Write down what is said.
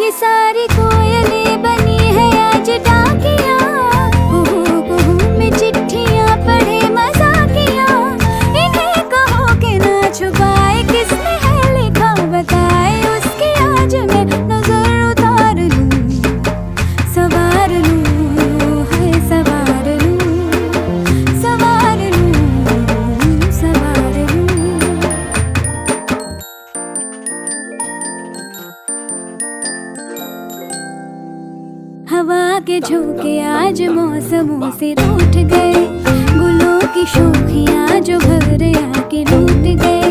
ये सारी कोयलें बनी है आज डाकिया, कुहू में चिट्ठियां पढ़े मजाकिया। इन्हें कहो कि ना छुपाए किसने है लिखा बताए, उसकी आज मैं नजर उतार लूं, सवार लूं, है सवार लूं, सवार लूं, सवार लूं। हवा के झोंके आज मौसमों से रूठ गए, गुलों की शोखियां जो घर आके लूट गए।